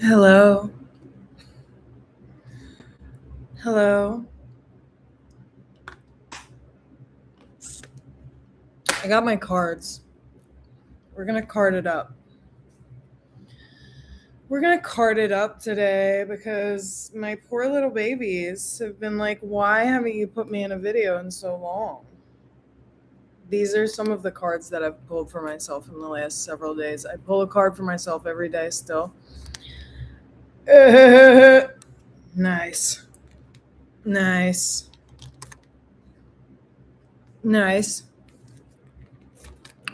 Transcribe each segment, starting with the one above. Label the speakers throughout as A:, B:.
A: Hello. Hello. I got my cards. We're going to card it up. We're going to card it up today because my poor little babies have been like, why haven't you put me in a video in so long? These are some of the cards that I've pulled for myself in the last several days. I pull a card for myself every day still. Nice. Nice. Nice.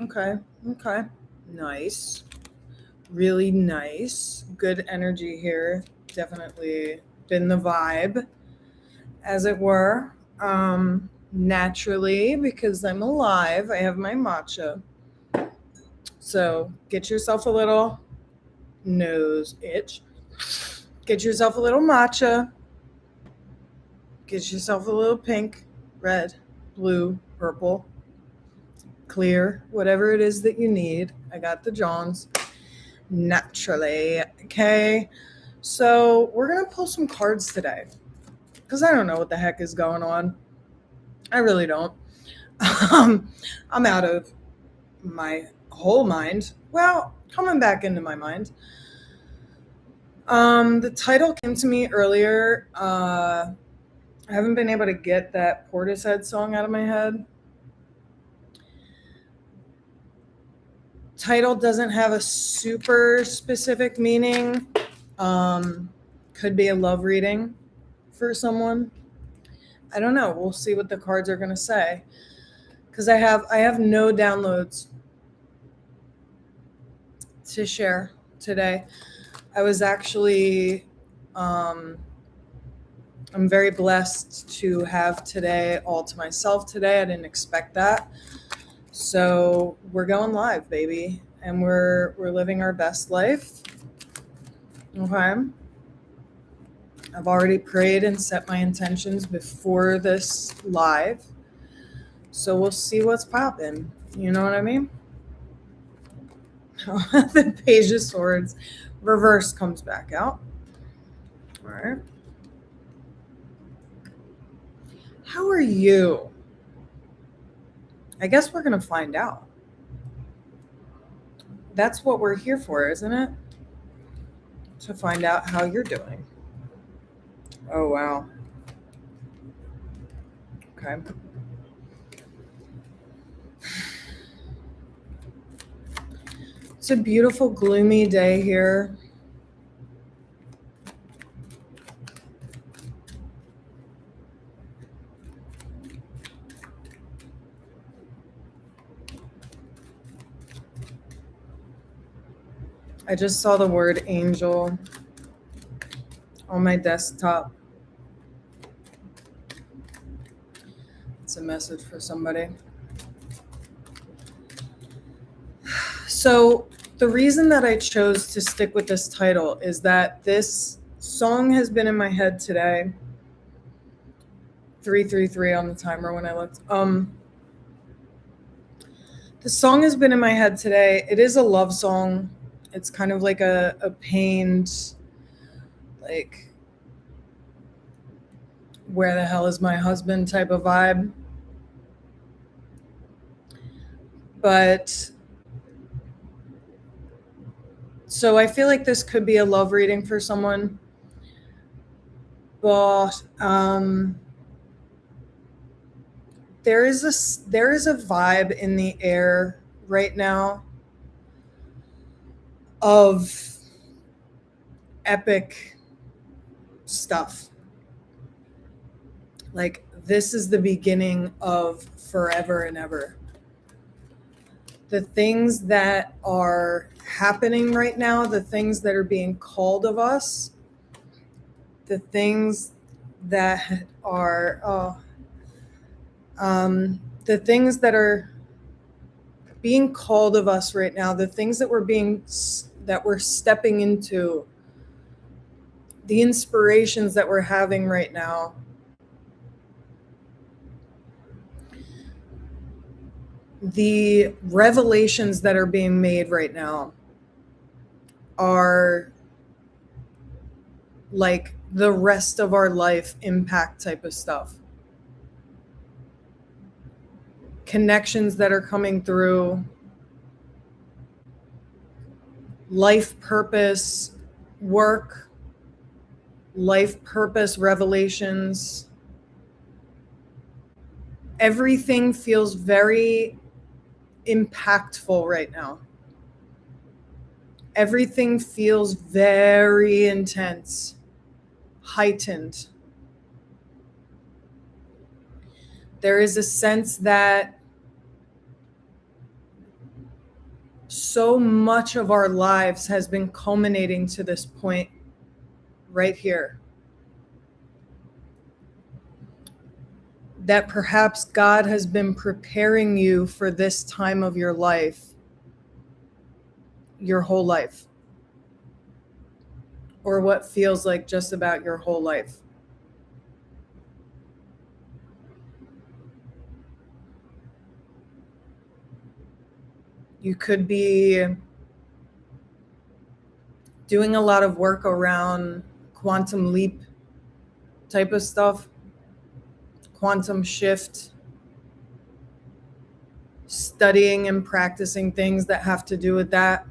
A: Okay. Okay. Nice. Really nice. Good energy here. Definitely been the vibe, as it were. Naturally, because I'm alive, I have my matcha. So get yourself a little nose itch. Get yourself a little matcha. Get yourself a little pink, red, blue, purple, clear, whatever it is that you need. I got the Johns. Naturally. Okay. So we're going to pull some cards today because I don't know what the heck is going on. I really don't. I'm out of my whole mind. Well, coming back into my mind. The title came to me earlier. I haven't been able to get that Portishead song out of my head. Title doesn't have a super specific meaning. Could be a love reading for someone. I don't know. We'll see what the cards are going to say. Because I have no downloads to share today. I was actually, I'm very blessed to have today all to myself today. I didn't expect that. So we're going live, baby. And we're living our best life. Okay. I've already prayed and set my intentions before this live. So we'll see what's popping. You know what I mean? The Page of Swords reverse comes back out. All right. How are you? I guess we're going to find out. That's what we're here for, isn't it? To find out how you're doing. Oh, wow. Okay. It's a beautiful, gloomy day here. I just saw the word angel on my desktop. It's a message for somebody. So the reason that I chose to stick with this title is that this song has been in my head today. 333 on the timer when I looked. The song has been in my head today. It is a love song. It's kind of like a pained, like, where the hell is my husband type of vibe. But so I feel like this could be a love reading for someone. But there is a vibe in the air right now of epic stuff. Like, this is the beginning of forever and ever. The things that are happening right now, the things that are being called of us, the things that are the things that are being called of us right now, the things that we're stepping into, the inspirations that we're having right now, the revelations that are being made right now are like the rest of our life impact type of stuff. Connections that are coming through, life purpose, work, life purpose revelations. Everything feels very impactful right now. Everything feels very intense, heightened. There is a sense that so much of our lives has been culminating to this point right here. That perhaps God has been preparing you for this time of your life, your whole life, or what feels like just about your whole life. You could be doing a lot of work around quantum leap type of stuff, quantum shift, studying and practicing things that have to do with that,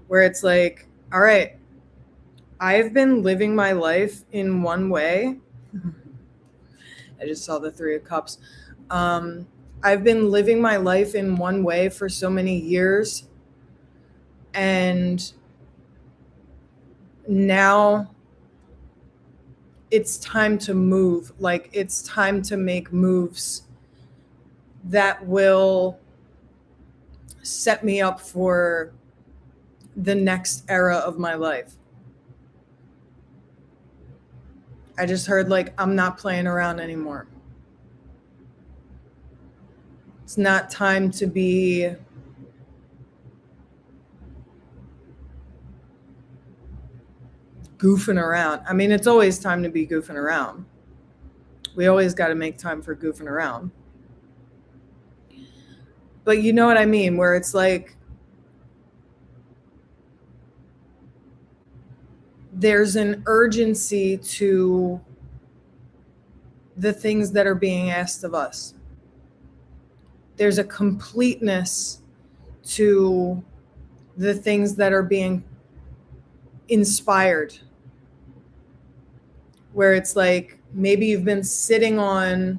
A: where it's like, all right, I've been living my life in one way. I just saw the 3 of Cups. I've been living my life in one way for so many years. And now it's time to move. Like, it's time to make moves that will set me up for the next era of my life. I just heard, like, I'm not playing around anymore. It's not time to be goofing around. I mean, it's always time to be goofing around. We always got to make time for goofing around. But you know what I mean? Where it's like, there's an urgency to the things that are being asked of us. There's a completeness to the things that are being inspired, where it's like, maybe you've been sitting on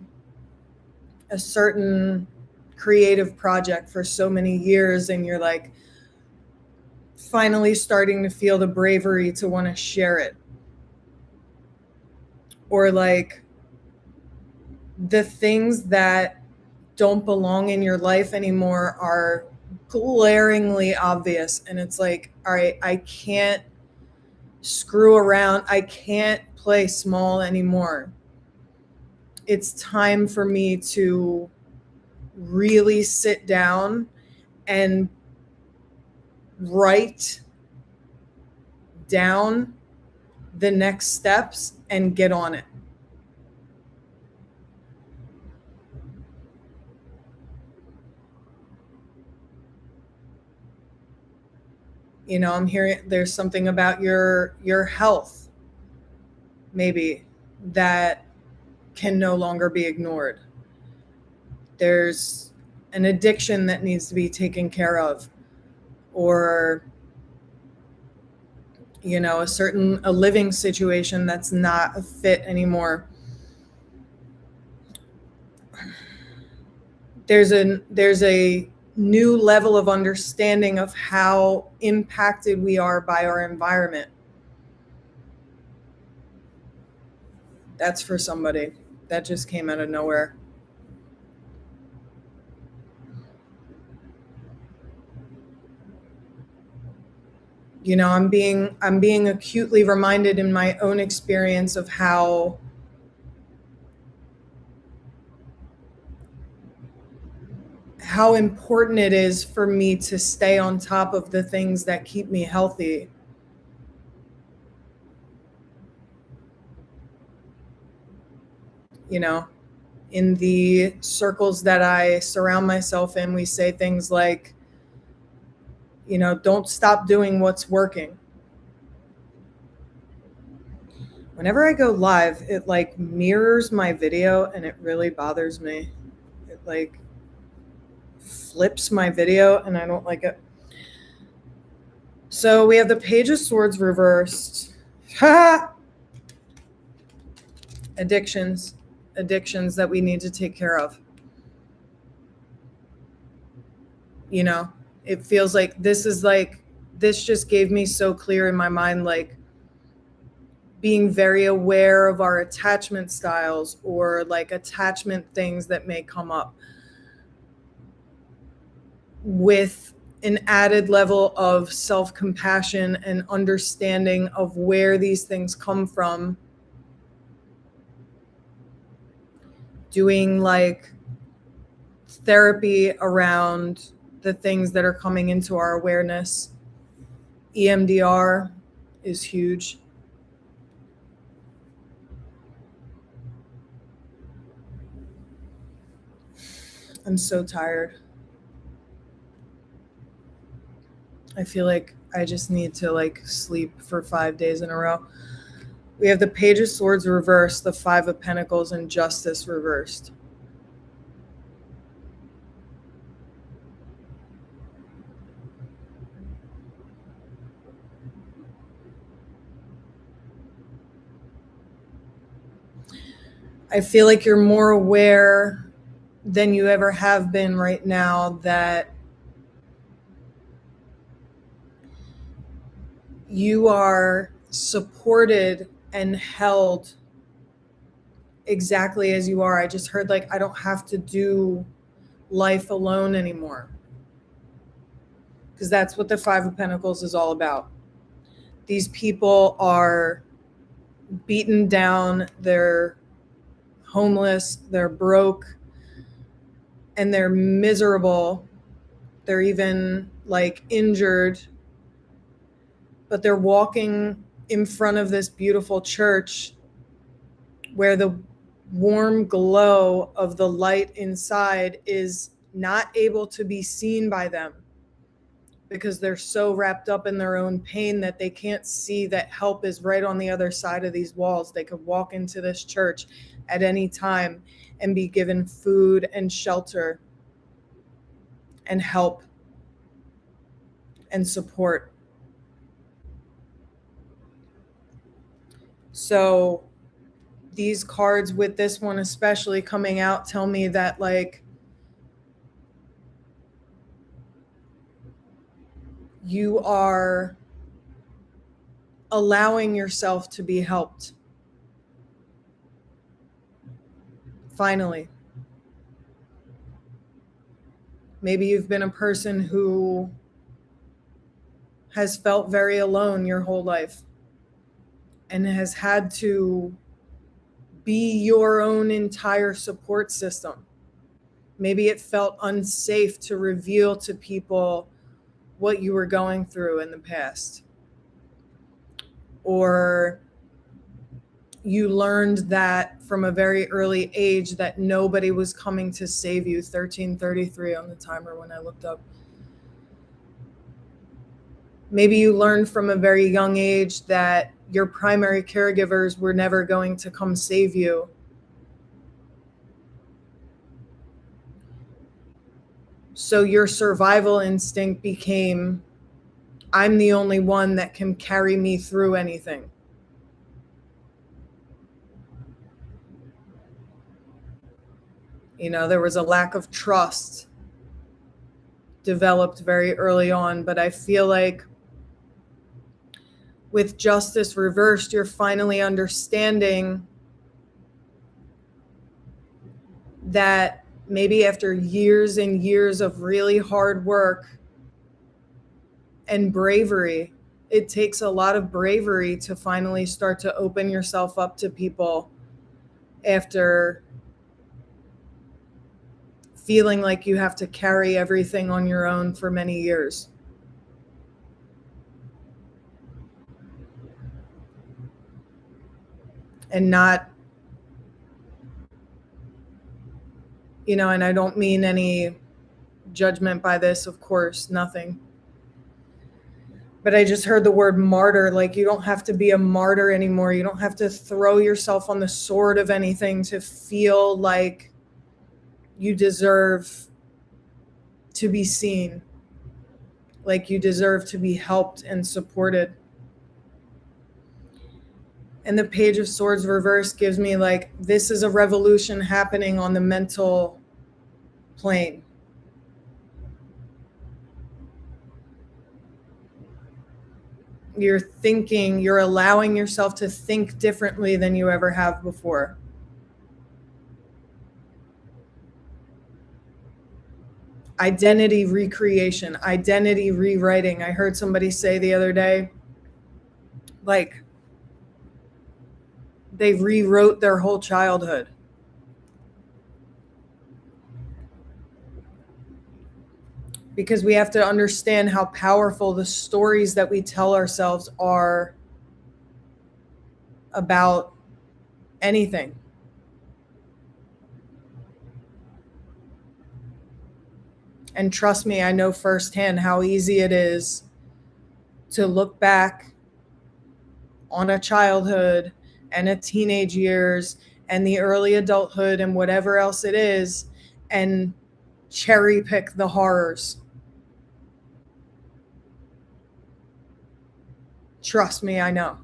A: a certain creative project for so many years and you're like finally starting to feel the bravery to want to share it. Or like the things that don't belong in your life anymore are glaringly obvious. And it's like, all right, I can't screw around. I can't play small anymore. It's time for me to really sit down and write down the next steps and get on it. You know, I'm hearing there's something about your health maybe that can no longer be ignored. There's an addiction that needs to be taken care of, or you know, a living situation that's not a fit anymore. There's a new level of understanding of how impacted we are by our environment. That's for somebody. That just came out of nowhere. You know, I'm being acutely reminded in my own experience of how important it is for me to stay on top of the things that keep me healthy. You know, in the circles that I surround myself in, we say things like, you know, don't stop doing what's working. Whenever I go live, it like mirrors my video and it really bothers me. It like flips my video and I don't like it. So we have the Page of Swords reversed. Ha! Addictions that we need to take care of. You know, it feels like this just gave me so clear in my mind, like being very aware of our attachment styles or like attachment things that may come up with an added level of self-compassion and understanding of where these things come from. Doing like therapy around the things that are coming into our awareness. EMDR is huge. I'm so tired. I feel like I just need to like sleep for 5 days in a row. We have the Page of Swords reversed, the Five of Pentacles, and Justice reversed. I feel like you're more aware than you ever have been right now that you are supported and held exactly as you are. I just heard like, I don't have to do life alone anymore. Because that's what the Five of Pentacles is all about. These people are beaten down, they're homeless, they're broke, and they're miserable. They're even like injured, but they're walking in front of this beautiful church where the warm glow of the light inside is not able to be seen by them because they're so wrapped up in their own pain that they can't see that help is right on the other side of these walls. They could walk into this church at any time and be given food and shelter and help and support. So these cards, with this one especially coming out, tell me that like you are allowing yourself to be helped. Finally. Maybe you've been a person who has felt very alone your whole life and has had to be your own entire support system. Maybe it felt unsafe to reveal to people what you were going through in the past. Or you learned that from a very early age that nobody was coming to save you. 1333 on the timer when I looked up. Maybe you learned from a very young age that your primary caregivers were never going to come save you. So your survival instinct became, I'm the only one that can carry me through anything. You know, there was a lack of trust developed very early on, but I feel like with justice reversed, you're finally understanding that maybe after years and years of really hard work and bravery, it takes a lot of bravery to finally start to open yourself up to people after feeling like you have to carry everything on your own for many years. And not, you know, and I don't mean any judgment by this, of course, nothing. But I just heard the word martyr. Like, you don't have to be a martyr anymore. You don't have to throw yourself on the sword of anything to feel like you deserve to be seen, like you deserve to be helped and supported. And the Page of Swords reverse gives me like, this is a revolution happening on the mental plane. You're thinking, you're allowing yourself to think differently than you ever have before. Identity recreation, identity rewriting. I heard somebody say the other day, like, they rewrote their whole childhood. Because we have to understand how powerful the stories that we tell ourselves are about anything. And trust me, I know firsthand how easy it is to look back on a childhood and a teenage years and the early adulthood and whatever else it is, and cherry pick the horrors. Trust me, I know.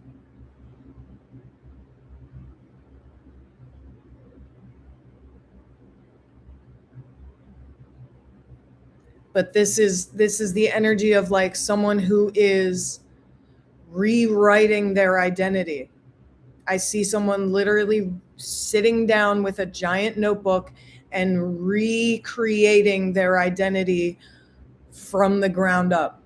A: But this is the energy of like someone who is rewriting their identity. I see someone literally sitting down with a giant notebook and recreating their identity from the ground up.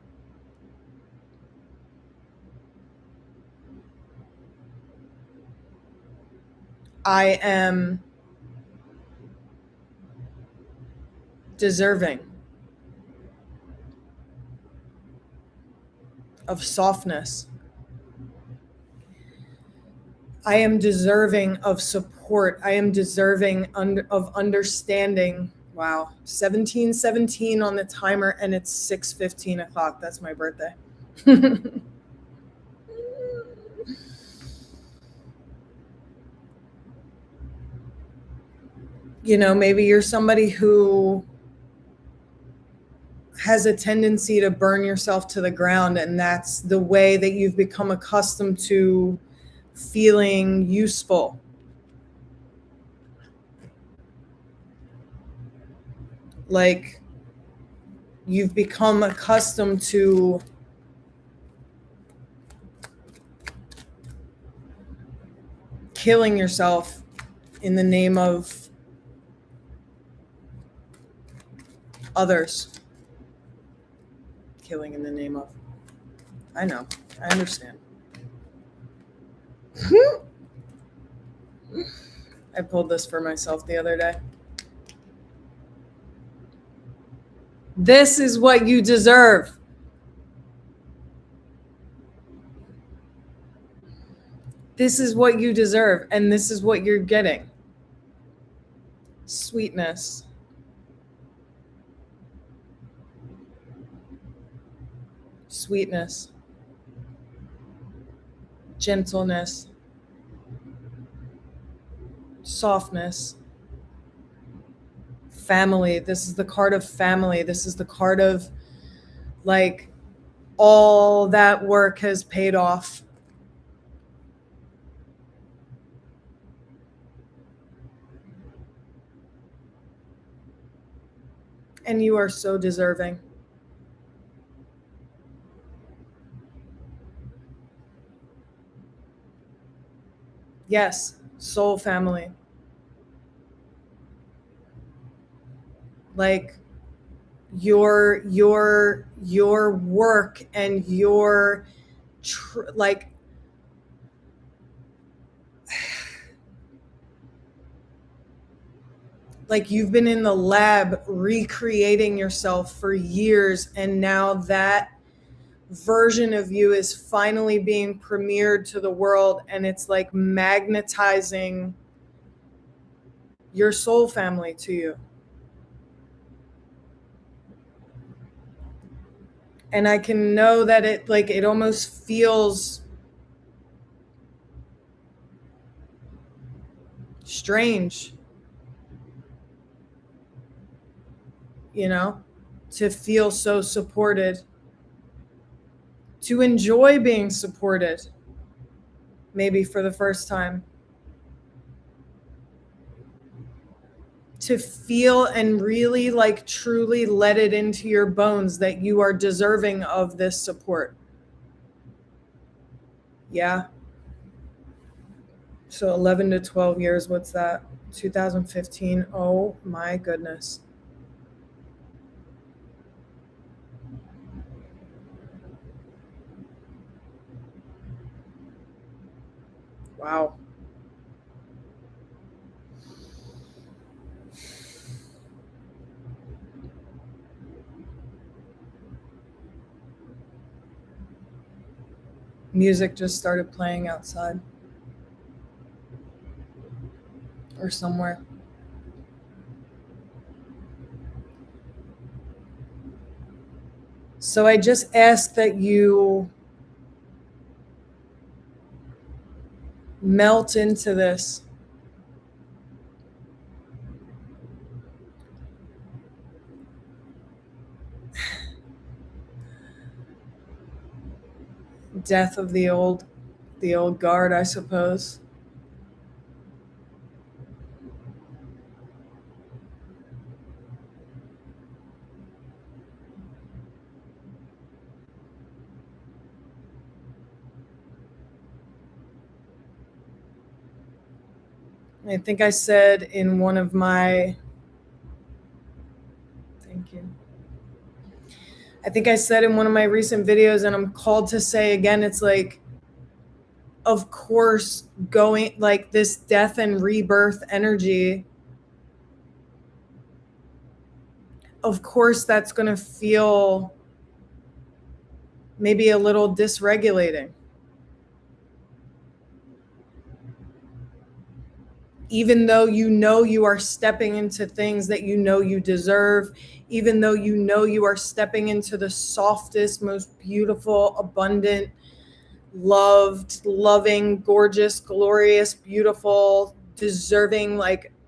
A: I am deserving of softness. I am deserving of support. I am deserving of understanding. Wow, 17:17 on the timer, and it's 6:15 o'clock. That's my birthday. You know, maybe you're somebody who has a tendency to burn yourself to the ground, and that's the way that you've become accustomed to feeling useful. Like, you've become accustomed to killing yourself in the name of others. Killing in the name of. I know. I understand. I pulled this for myself the other day. This is what you deserve. This is what you deserve, and this is what you're getting. Sweetness. Sweetness. Gentleness. Softness. Family. This is the card of family. This is the card of like all that work has paid off. And you are so deserving. Yes, soul family. Like your work and your like you've been in the lab recreating yourself for years, and now that version of you is finally being premiered to the world, and it's like magnetizing your soul family to you. And I can know that it almost feels strange, to feel so supported, to enjoy being supported, maybe for the first time, to feel and really truly let it into your bones that you are deserving of this support. Yeah. So 11 to 12 years, what's that? 2015. Oh my goodness. Wow. Music just started playing outside or somewhere. So I just ask that you melt into this. Death of the old guard, I suppose. I think I said in one of my thank you. I think I said in one of my recent videos, and I'm called to say again, it's like, of course, going like this death and rebirth energy, of course, that's going to feel maybe a little dysregulating. Even though you are stepping into things that you deserve, even though you are stepping into the softest, most beautiful, abundant, loved, loving, gorgeous, glorious, beautiful, deserving,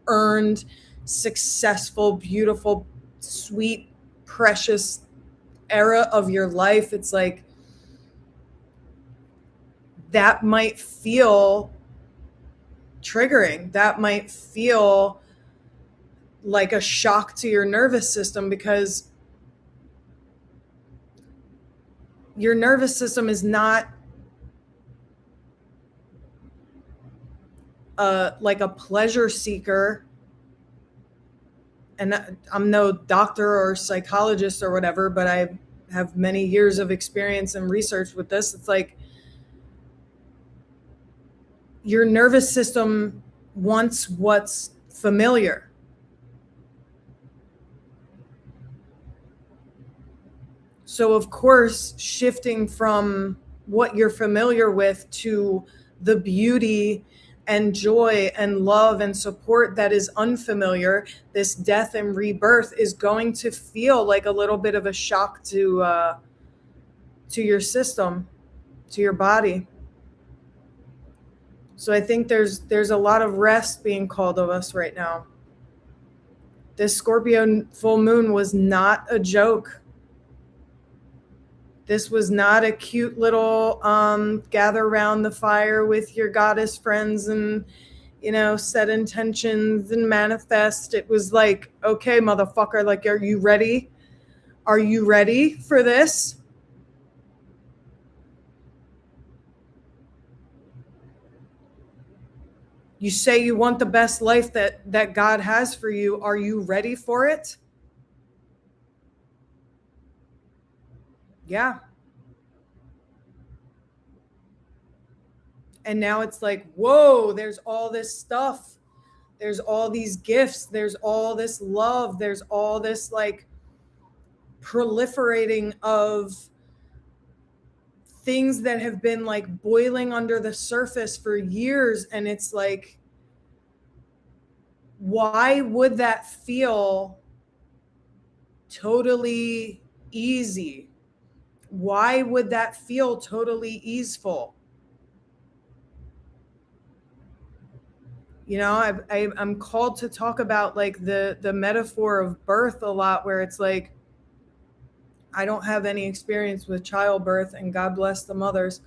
A: earned, successful, beautiful, sweet, precious era of your life. It's like that might feel triggering. That might feel like a shock to your nervous system, because your nervous system is not like a pleasure seeker. And I'm no doctor or psychologist or whatever, but I have many years of experience and research with this. It's like your nervous system wants what's familiar. So, of course, shifting from what you're familiar with to the beauty and joy and love and support that is unfamiliar, this death and rebirth is going to feel like a little bit of a shock to your system, to your body. So I think there's a lot of rest being called of us right now. This Scorpio full moon was not a joke. This was not a cute little gather around the fire with your goddess friends and, set intentions and manifest. It was like, okay, motherfucker, like, are you ready? Are you ready for this? You say you want the best life that God has for you. Are you ready for it? Yeah. And now it's like, whoa, there's all this stuff. There's all these gifts. There's all this love. There's all this proliferating of things that have been boiling under the surface for years. And it's like, why would that feel totally easy? Why would that feel totally easeful? You know, I'm called to talk about like the metaphor of birth a lot, where it's like, I don't have any experience with childbirth, and God bless the mothers.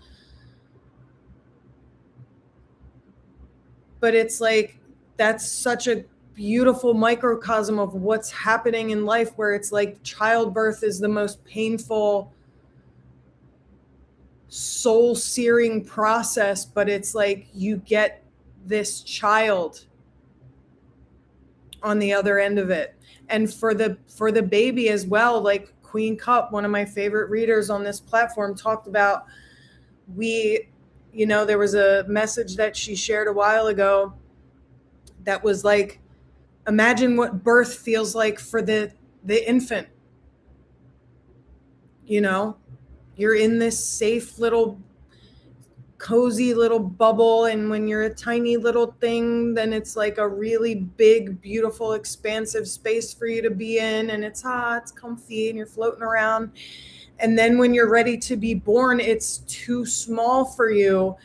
A: But it's like, that's such a beautiful microcosm of what's happening in life, where it's like childbirth is the most painful, soul searing process, but it's like you get this child on the other end of it. And for the baby as well, like Queen Cup, one of my favorite readers on this platform, talked about, there was a message that she shared a while ago that was like, imagine what birth feels like for the infant. You're in this safe little cozy little bubble, and when you're a tiny little thing, then it's like a really big, beautiful, expansive space for you to be in, and it's hot, it's comfy, and you're floating around. And then when you're ready to be born, it's too small for you,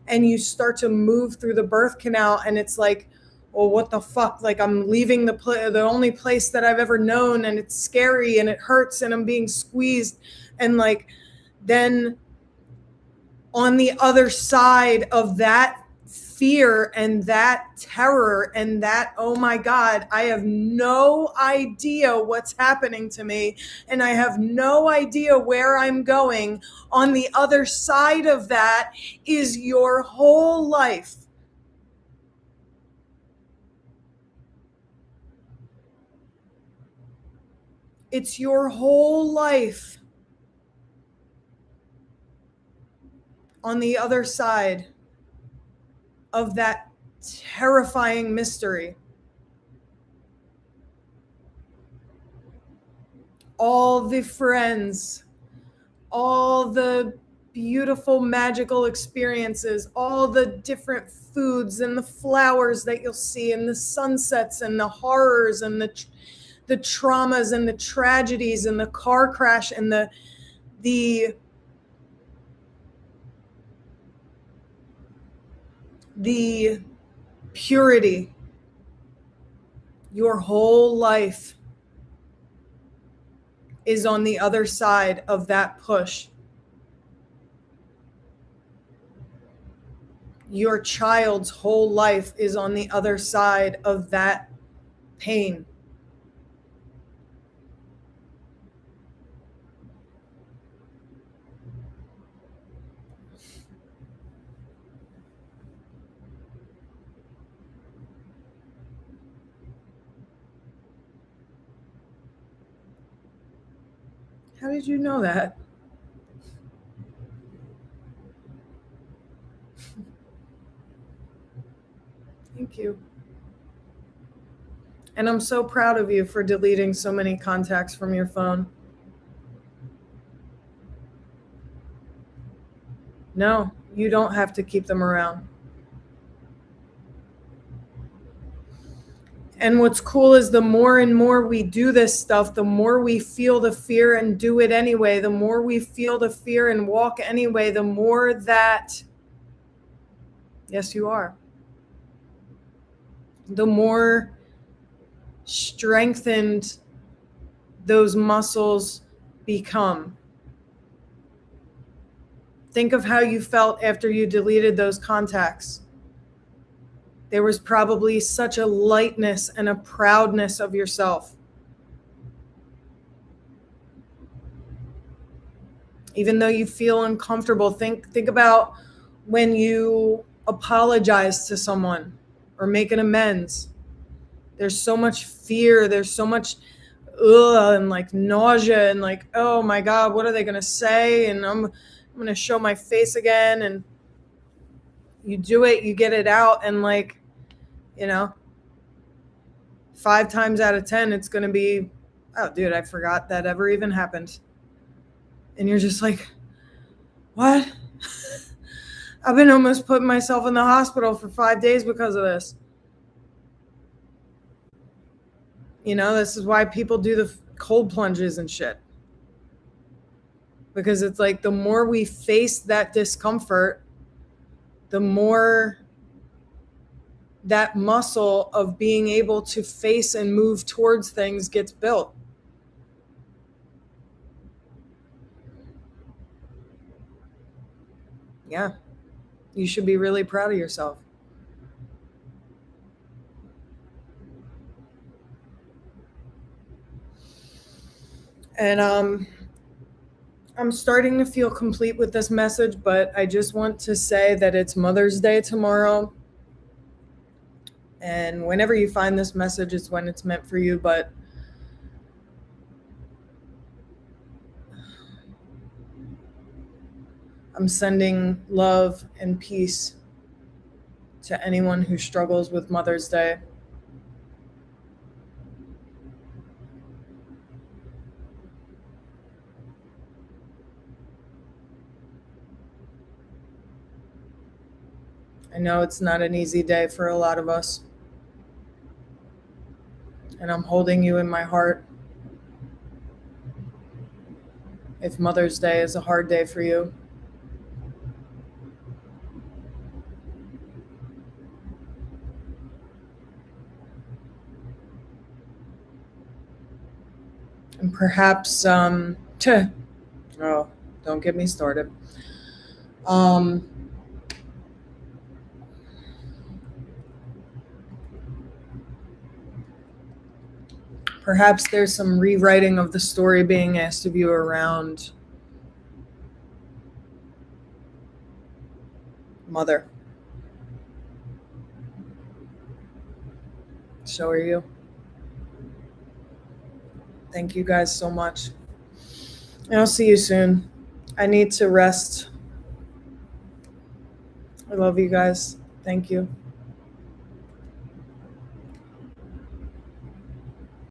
A: and you start to move through the birth canal, and it's like, well, what the fuck? Like, I'm leaving the only place that I've ever known, and it's scary, and it hurts, and I'm being squeezed. And like, then on the other side of that fear and that terror and that, oh my God, I have no idea what's happening to me, and I have no idea where I'm going. On the other side of that is your whole life. It's your whole life on the other side of that terrifying mystery. All the friends, all the beautiful, magical experiences, all the different foods and the flowers that you'll see, and the sunsets and the horrors and the traumas and the tragedies and the car crash and the purity. Your whole life is on the other side of that push. Your child's whole life is on the other side of that pain. How did you know that? Thank you. And I'm so proud of you for deleting so many contacts from your phone. No, you don't have to keep them around. And what's cool is the more and more we do this stuff, the more we feel the fear and do it anyway. The more we feel the fear and walk anyway, the more that, yes, you are, the more strengthened those muscles become. Think of how you felt after you deleted those contacts. There was probably such a lightness and a proudness of yourself. Even though you feel uncomfortable, think about when you apologize to someone or make an amends. There's so much fear. There's so much and like nausea and like, oh my God, what are they going to say? And I'm going to show my face again. And you do it, you get it out. And like, 5 times out of 10, it's going to be, oh dude, I forgot that ever even happened. And you're just like, what? I've been almost putting myself in the hospital for 5 days because of this. This is why people do the cold plunges and shit. Because it's like the more we face that discomfort, the more that muscle of being able to face and move towards things gets built. Yeah. You should be really proud of yourself. And I'm starting to feel complete with this message, but I just want to say that it's Mother's Day tomorrow. And whenever you find this message, it's when it's meant for you. But I'm sending love and peace to anyone who struggles with Mother's Day. I know it's not an easy day for a lot of us. And I'm holding you in my heart. If Mother's Day is a hard day for you. And perhaps, oh, don't get me started. Perhaps there's some rewriting of the story being asked of you around mother. So are you. Thank you guys so much. And I'll see you soon. I need to rest. I love you guys. Thank you.